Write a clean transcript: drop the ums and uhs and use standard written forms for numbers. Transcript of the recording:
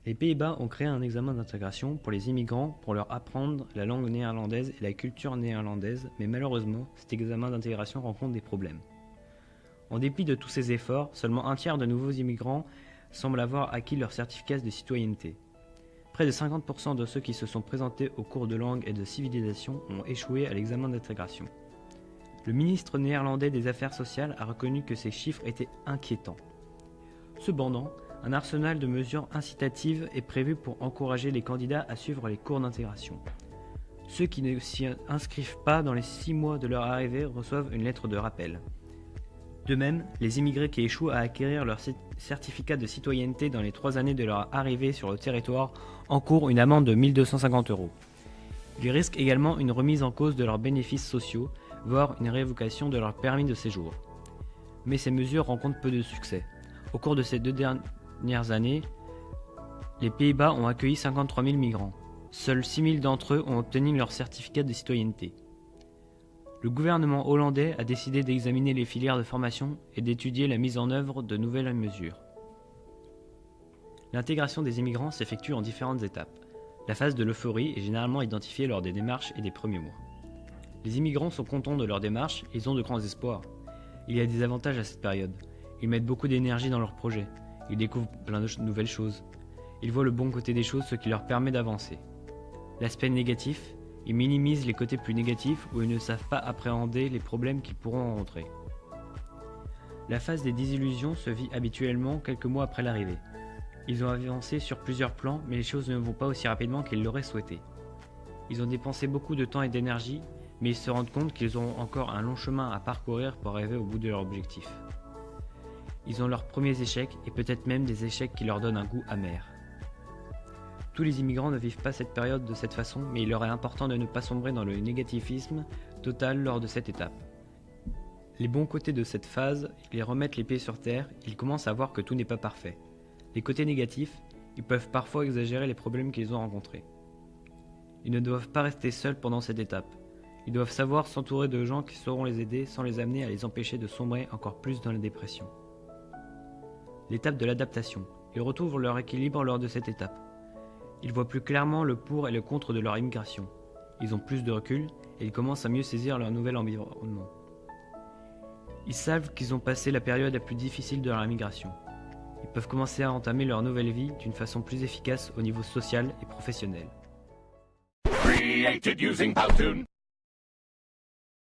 Les Pays-Bas ont créé un examen d'intégration pour les immigrants pour leur apprendre la langue néerlandaise et la culture néerlandaise, mais malheureusement, cet examen d'intégration rencontre des problèmes. En dépit de tous ces efforts, seulement un tiers de nouveaux immigrants semblent avoir acquis leur certificat de citoyenneté. Près de 50% de ceux qui se sont présentés aux cours de langue et de civilisation ont échoué à l'examen d'intégration. Le ministre néerlandais des Affaires sociales a reconnu que ces chiffres étaient inquiétants. Cependant, un arsenal de mesures incitatives est prévu pour encourager les candidats à suivre les cours d'intégration. Ceux qui ne s'y inscrivent pas dans les 6 mois de leur arrivée reçoivent une lettre de rappel. De même, les immigrés qui échouent à acquérir leur certificat de citoyenneté dans les 3 années de leur arrivée sur le territoire encourent une amende de 1 250 €. Ils risquent également une remise en cause de leurs bénéfices sociaux, voire une révocation de leur permis de séjour. Mais ces mesures rencontrent peu de succès. Au cours de ces 2 dernières années, les Pays-Bas ont accueilli 53 000 migrants. Seuls 6 000 d'entre eux ont obtenu leur certificat de citoyenneté. Le gouvernement hollandais a décidé d'examiner les filières de formation et d'étudier la mise en œuvre de nouvelles mesures. L'intégration des immigrants s'effectue en différentes étapes. La phase de l'euphorie est généralement identifiée lors des démarches et des premiers mois. Les immigrants sont contents de leur démarche et ils ont de grands espoirs. Il y a des avantages à cette période. Ils mettent beaucoup d'énergie dans leurs projets. Ils découvrent plein de nouvelles choses. Ils voient le bon côté des choses, ce qui leur permet d'avancer. L'aspect négatif, ils minimisent les côtés plus négatifs ou ils ne savent pas appréhender les problèmes qu'ils pourront rencontrer. La phase des désillusions se vit habituellement quelques mois après l'arrivée. Ils ont avancé sur plusieurs plans, mais les choses ne vont pas aussi rapidement qu'ils l'auraient souhaité. Ils ont dépensé beaucoup de temps et d'énergie, mais ils se rendent compte qu'ils ont encore un long chemin à parcourir pour arriver au bout de leur objectif. Ils ont leurs premiers échecs et peut-être même des échecs qui leur donnent un goût amer. Tous les immigrants ne vivent pas cette période de cette façon, mais il leur est important de ne pas sombrer dans le négativisme total lors de cette étape. Les bons côtés de cette phase, ils remettent les pieds sur terre, ils commencent à voir que tout n'est pas parfait. Les côtés négatifs, ils peuvent parfois exagérer les problèmes qu'ils ont rencontrés. Ils ne doivent pas rester seuls pendant cette étape. Ils doivent savoir s'entourer de gens qui sauront les aider sans les amener à les empêcher de sombrer encore plus dans la dépression. L'étape de l'adaptation. Ils retrouvent leur équilibre lors de cette étape. Ils voient plus clairement le pour et le contre de leur immigration. Ils ont plus de recul et ils commencent à mieux saisir leur nouvel environnement. Ils savent qu'ils ont passé la période la plus difficile de leur immigration. Ils peuvent commencer à entamer leur nouvelle vie d'une façon plus efficace au niveau social et professionnel. Created using Powtoon.